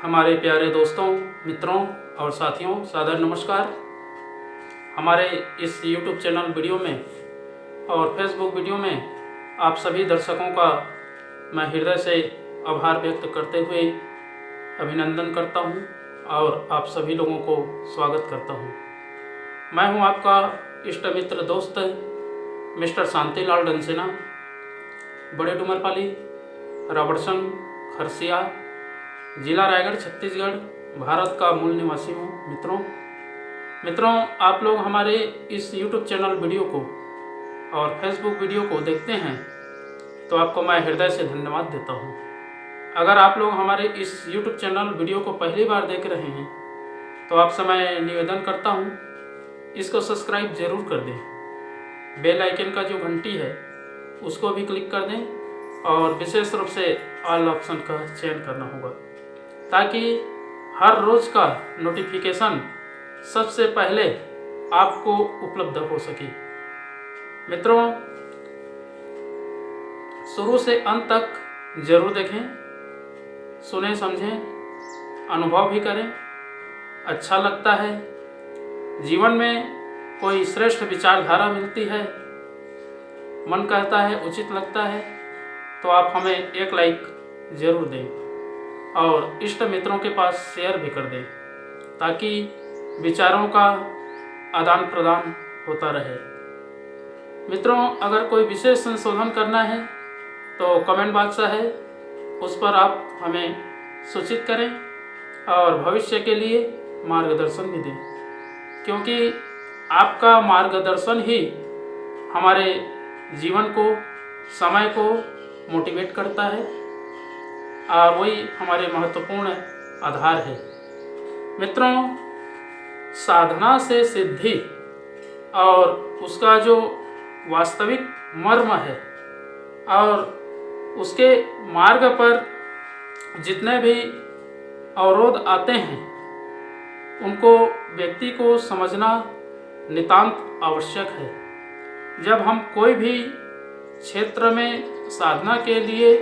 हमारे प्यारे दोस्तों, मित्रों और साथियों, सादर नमस्कार। हमारे इस YouTube चैनल वीडियो में और फेसबुक वीडियो में आप सभी दर्शकों का मैं हृदय से आभार व्यक्त करते हुए अभिनंदन करता हूं और आप सभी लोगों को स्वागत करता हूं। मैं हूं आपका इष्ट मित्र दोस्त मिस्टर शांतिलाल डंसेना, बड़े डुमरपाली, रॉबर्टसन, खरसिया, जिला रायगढ़, छत्तीसगढ़, भारत का मूल निवासी हूँ। मित्रों, आप लोग हमारे इस YouTube चैनल वीडियो को और फेसबुक वीडियो को देखते हैं तो आपको मैं हृदय से धन्यवाद देता हूँ। अगर आप लोग हमारे इस YouTube चैनल वीडियो को पहली बार देख रहे हैं तो आपसे मैं निवेदन करता हूँ, इसको सब्सक्राइब ज़रूर कर दें। बेल आइकन का जो घंटी है उसको भी क्लिक कर दें और विशेष रूप से ऑल ऑप्शन का चयन करना होगा ताकि हर रोज़ का नोटिफिकेशन सबसे पहले आपको उपलब्ध हो सके। मित्रों, शुरू से अंत तक जरूर देखें, सुने, समझें, अनुभव भी करें। अच्छा लगता है, जीवन में कोई श्रेष्ठ विचारधारा मिलती है, मन कहता है, उचित लगता है तो आप हमें एक लाइक ज़रूर दें और इष्ट मित्रों के पास शेयर भी कर दें ताकि विचारों का आदान प्रदान होता रहे। मित्रों, अगर कोई विशेष संशोधन करना है तो कमेंट बॉक्स है, उस पर आप हमें सूचित करें और भविष्य के लिए मार्गदर्शन भी दें, क्योंकि आपका मार्गदर्शन ही हमारे जीवन को, समय को मोटिवेट करता है और वही हमारे महत्वपूर्ण आधार है। मित्रों, साधना से सिद्धि और उसका जो वास्तविक मर्म है और उसके मार्ग पर जितने भी अवरोध आते हैं उनको व्यक्ति को समझना नितांत आवश्यक है। जब हम कोई भी क्षेत्र में साधना के लिए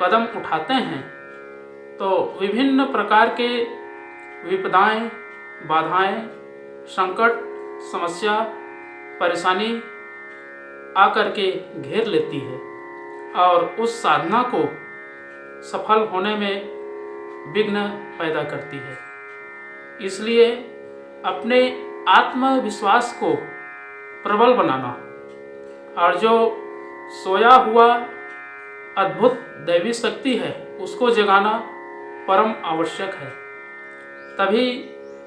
कदम उठाते हैं तो विभिन्न प्रकार के विपदाएं, बाधाएं, संकट, समस्या, परेशानी आकर के घेर लेती है और उस साधना को सफल होने में विघ्न पैदा करती है। इसलिए अपने आत्मविश्वास को प्रबल बनाना और जो सोया हुआ अद्भुत दैवी शक्ति है उसको जगाना परम आवश्यक है। तभी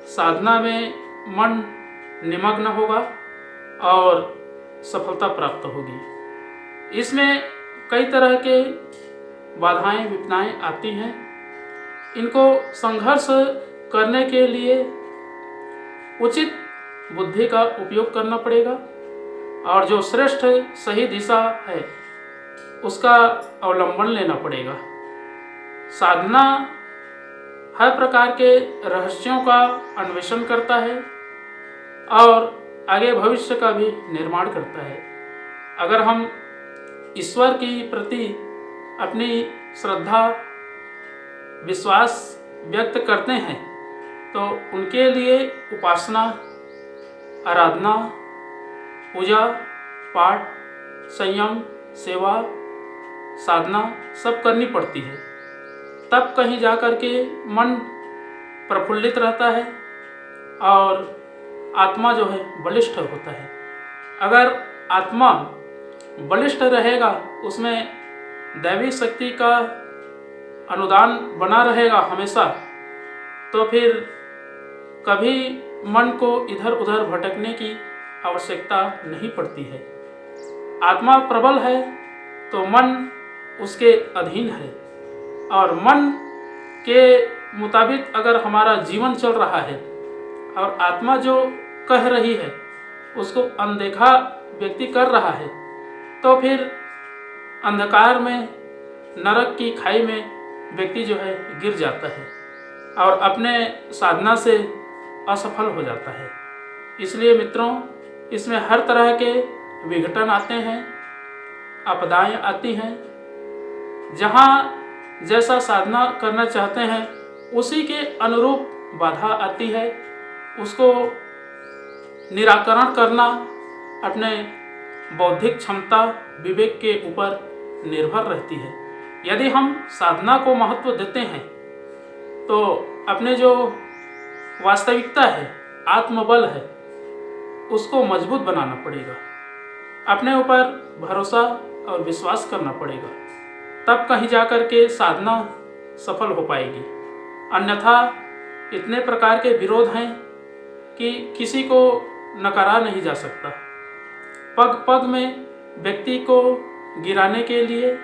साधना में मन निमग्न होगा और सफलता प्राप्त होगी। इसमें कई तरह के बाधाएं, विपदाएं आती हैं। इनको संघर्ष करने के लिए उचित बुद्धि का उपयोग करना पड़ेगा और जो श्रेष्ठ सही दिशा है उसका अवलंबन लेना पड़ेगा। साधना हर प्रकार के रहस्यों का अन्वेषण करता है और आगे भविष्य का भी निर्माण करता है। अगर हम ईश्वर की प्रति अपनी श्रद्धा, विश्वास व्यक्त करते हैं तो उनके लिए उपासना, आराधना, पूजा, पाठ, संयम, सेवा, साधना सब करनी पड़ती है। तब कहीं जा कर के मन प्रफुल्लित रहता है और आत्मा जो है बलिष्ठ होता है। अगर आत्मा बलिष्ठ रहेगा, उसमें दैवी शक्ति का अनुदान बना रहेगा हमेशा, तो फिर कभी मन को इधर उधर भटकने की आवश्यकता नहीं पड़ती है। आत्मा प्रबल है तो मन उसके अधीन है और मन के मुताबिक अगर हमारा जीवन चल रहा है और आत्मा जो कह रही है उसको अनदेखा व्यक्ति कर रहा है तो फिर अंधकार में, नरक की खाई में व्यक्ति जो है गिर जाता है और अपने साधना से असफल हो जाता है। इसलिए मित्रों, इसमें हर तरह के विघटन आते हैं, आपदाएं आती हैं। जहाँ जैसा साधना करना चाहते हैं उसी के अनुरूप बाधा आती है, उसको निराकरण करना अपने बौद्धिक क्षमता, विवेक के ऊपर निर्भर रहती है। यदि हम साधना को महत्व देते हैं तो अपने जो वास्तविकता है, आत्मबल है, उसको मजबूत बनाना पड़ेगा, अपने ऊपर भरोसा और विश्वास करना पड़ेगा, तब कहीं जाकर के साधना सफल हो पाएगी। अन्यथा इतने प्रकार के विरोध हैं कि किसी को नकारा नहीं जा सकता। पग पग में व्यक्ति को गिराने के लिए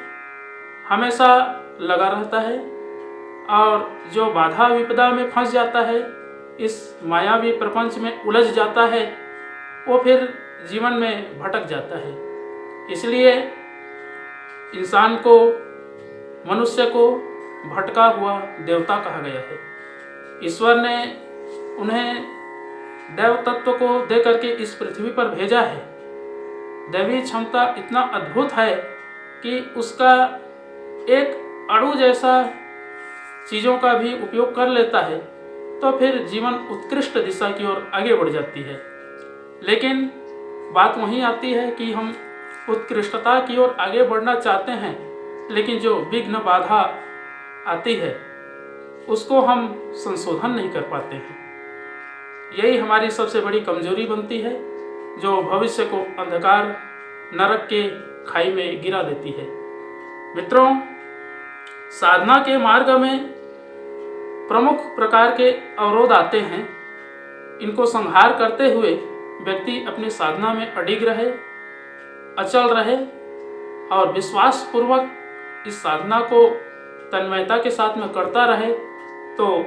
हमेशा लगा रहता है, और जो बाधा विपदा में फंस जाता है, इस मायावी प्रपंच में उलझ जाता है, वो फिर जीवन में भटक जाता है। इसलिए इंसान को, मनुष्य को भटका हुआ देवता कहा गया है। ईश्वर ने उन्हें देव तत्व को दे करके इस पृथ्वी पर भेजा है। दैवी क्षमता इतना अद्भुत है कि उसका एक अणु जैसा चीज़ों का भी उपयोग कर लेता है तो फिर जीवन उत्कृष्ट दिशा की ओर आगे बढ़ जाती है। लेकिन बात वहीं आती है कि हम उत्कृष्टता की ओर आगे बढ़ना चाहते हैं, लेकिन जो विघ्न बाधा आती है उसको हम संशोधन नहीं कर पाते हैं। यही हमारी सबसे बड़ी कमजोरी बनती है, जो भविष्य को अंधकार नरक के खाई में गिरा देती है। मित्रों, साधना के मार्ग में प्रमुख प्रकार के अवरोध आते हैं। इनको संहार करते हुए व्यक्ति अपनी साधना में अडिग रहे, अचल रहे और विश्वास पूर्वक इस साधना को तन्मयता के साथ में करता रहे तो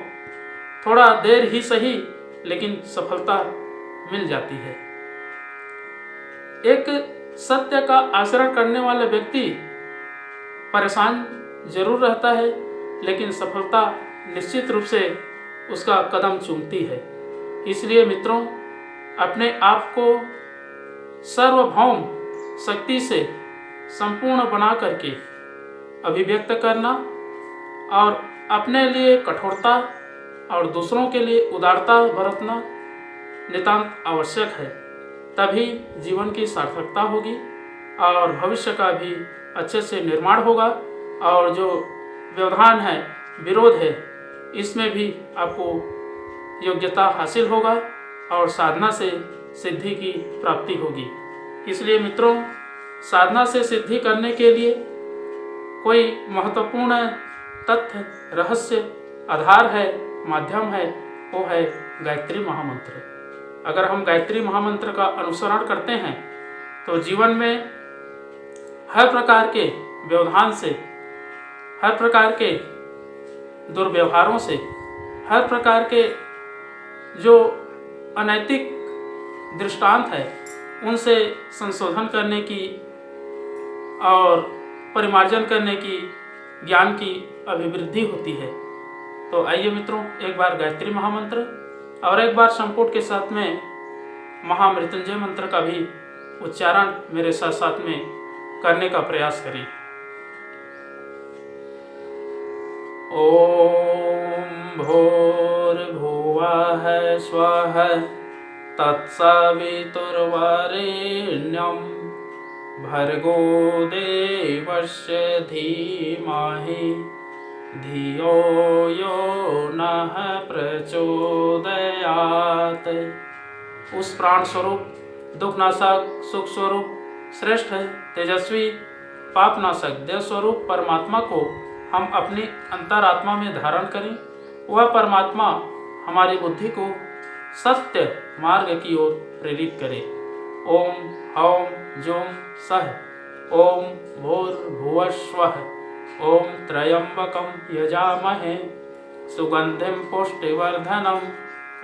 थोड़ा देर ही सही लेकिन सफलता मिल जाती है। एक सत्य का आचरण करने वाला व्यक्ति परेशान जरूर रहता है, लेकिन सफलता निश्चित रूप से उसका कदम चूमती है। इसलिए मित्रों, अपने आप को सार्वभौम शक्ति से संपूर्ण बना करके अभिव्यक्त करना और अपने लिए कठोरता और दूसरों के लिए उदारता बरतना नितांत आवश्यक है। तभी जीवन की सार्थकता होगी और भविष्य का भी अच्छे से निर्माण होगा, और जो व्यवधान है, विरोध है, इसमें भी आपको योग्यता हासिल होगा और साधना से सिद्धि की प्राप्ति होगी। इसलिए मित्रों, साधना से सिद्धि करने के लिए कोई महत्वपूर्ण तथ्य, रहस्य, आधार है, माध्यम है, वो है गायत्री महामंत्र। अगर हम गायत्री महामंत्र का अनुसरण करते हैं तो जीवन में हर प्रकार के व्यवधान से, हर प्रकार के दुर्व्यवहारों से, हर प्रकार के जो अनैतिक दृष्टांत है उनसे संशोधन करने की और परिमार्जन करने की, ज्ञान की अभिवृद्धि होती है। तो आइए मित्रों, एक बार गायत्री महामंत्र और एक बार संपुट के साथ में महामृत्युंजय मंत्र का भी उच्चारण मेरे साथ साथ में करने का प्रयास करें। ओम भूर्भुवः स्वः तत्सवितुर्वरेण्यं भर्गो देवस्य धीमहि धियो यो नः प्रचोदयात्। उस प्राण स्वरूप, दुखनाशक, सुख स्वरूप, श्रेष्ठ, तेजस्वी, पापनाशक, देव स्वरूप परमात्मा को हम अपनी अंतरात्मा में धारण करें। वह परमात्मा हमारी बुद्धि को सत्य मार्ग की ओर प्रेरित करे। ओम हौम जुम सह ओम भूर्भुवस्वः ओम त्र्यंबकं यजामहे सुगंधिं पुष्टिवर्धनम्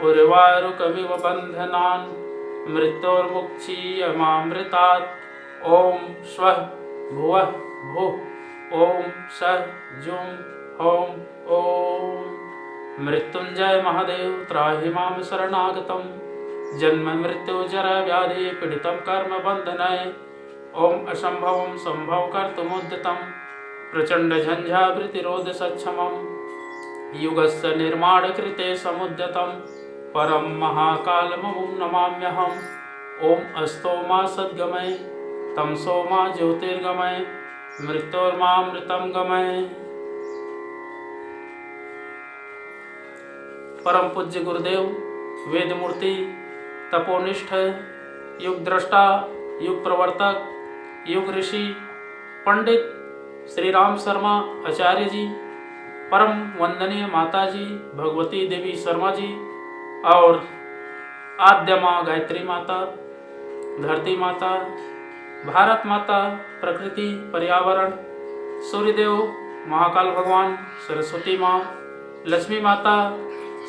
उर्वारुकमिव बन्धनान् मृत्योर्मुक्षीयमामृतात्। ओम स्वः भुवः भुः ओम सः जुं हौं ओम। मृत्युंजय महादेव त्राहि मां शरणागतं जन्म मृत्यु जरा व्याधि पीडितं कर्म बन्धनय। ओम असंभवं संभव कर्तुमुद्यतं प्रचंड झंझावृतिरोध सक्षमम् युगस्य निर्माणकृते समुद्यतं परं महाकालममुं नमाम्यहम्। ओम अस्तोमा सद्गमय तमसोमा ज्योतिर्गमय मृत्योर्मामृतं गमय। परम पूज्य गुरुदेव वेद मूर्ति तपोनिष्ठ युग दृष्टा युग प्रवर्तक युग ऋषि पंडित श्री राम शर्मा आचार्य जी, परम वंदनीय माता जी भगवती देवी शर्मा जी और आद्य माँ गायत्री माता, धरती माता, भारत माता, प्रकृति, पर्यावरण, सूर्यदेव, महाकाल भगवान, सरस्वती माँ, लक्ष्मी माता,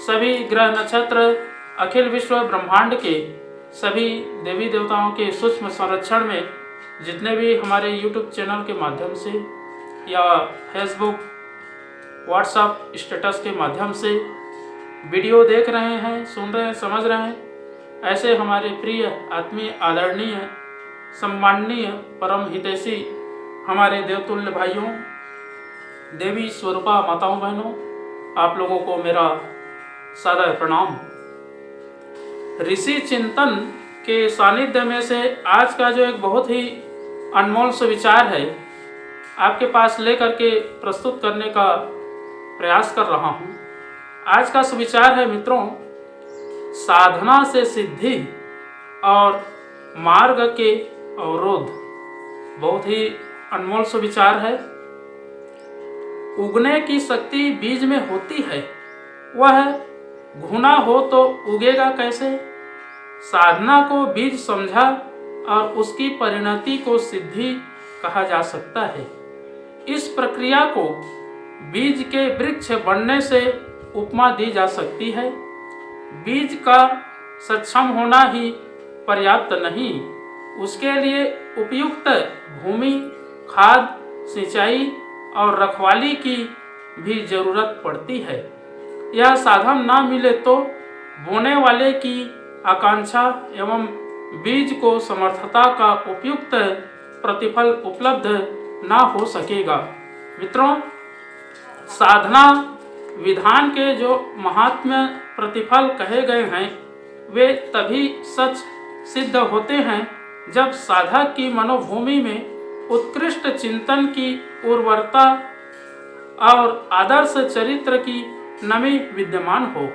सभी ग्रह नक्षत्र, अखिल विश्व ब्रह्मांड के सभी देवी देवताओं के सूक्ष्म संरक्षण में जितने भी हमारे YouTube चैनल के माध्यम से या फेसबुक, व्हाट्सएप स्टेटस के माध्यम से वीडियो देख रहे हैं, सुन रहे हैं, समझ रहे हैं, ऐसे हमारे प्रिय आत्मीय आदरणीय सम्माननीय परम हितैषी हमारे देवतुल्य भाइयों, देवी स्वरूपा माताओं बहनों, आप लोगों को मेरा सादर प्रणाम। ऋषि चिंतन के सानिध्य में से आज का जो एक बहुत ही अनमोल सुविचार है आपके पास लेकर के प्रस्तुत करने का प्रयास कर रहा हूँ। आज का सुविचार है मित्रों, साधना से सिद्धि और मार्ग के अवरोध। बहुत ही अनमोल सुविचार है। उगने की शक्ति बीज में होती है, वह घुना हो तो उगेगा कैसे। साधना को बीज समझा और उसकी परिणति को सिद्धि कहा जा सकता है। इस प्रक्रिया को बीज के वृक्ष बनने से उपमा दी जा सकती है। बीज का सक्षम होना ही पर्याप्त नहीं, उसके लिए उपयुक्त भूमि, खाद, सिंचाई और रखवाली की भी जरूरत पड़ती है। यह साधन ना मिले तो बोने वाले की आकांक्षा एवं बीज को समर्थता का उपयुक्त प्रतिफल उपलब्ध ना हो सकेगा। मित्रों, साधना विधान के जो महात्म्य प्रतिफल कहे गए हैं वे तभी सच सिद्ध होते हैं जब साधक की मनोभूमि में उत्कृष्ट चिंतन की उर्वरता और आदर्श चरित्र की नमी विद्यमान हो।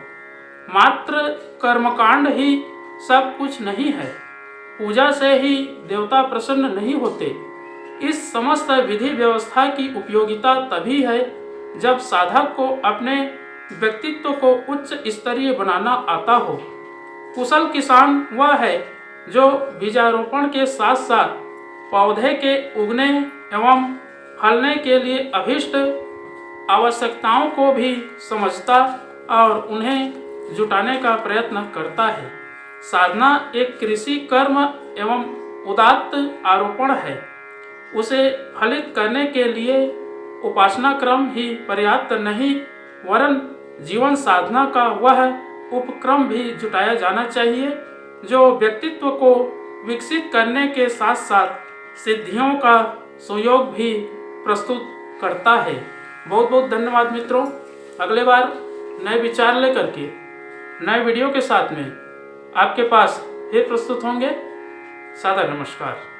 मात्र कर्मकांड ही सब कुछ नहीं है। पूजा से ही देवता प्रसन्न नहीं होते। इस समस्त विधि व्यवस्था की उपयोगिता तभी है जब साधक को अपने व्यक्तित्व को उच्च स्तरीय बनाना आता हो। कुशल किसान वह है जो बीजारोपण के साथ साथ पौधे के उगने एवं फलने के लिए अभीष्ट आवश्यकताओं को भी समझता और उन्हें जुटाने का प्रयत्न करता है। साधना एक कृषि कर्म एवं उदात्त आरोपण है। उसे फलित करने के लिए उपासना क्रम ही पर्याप्त नहीं, वरन जीवन साधना का वह उपक्रम भी जुटाया जाना चाहिए जो व्यक्तित्व को विकसित करने के साथ साथ सिद्धियों का सुयोग भी प्रस्तुत करता है। बहुत बहुत धन्यवाद मित्रों। अगले बार नए विचार लेकर के नए वीडियो के साथ में आपके पास फिर प्रस्तुत होंगे। सादर नमस्कार।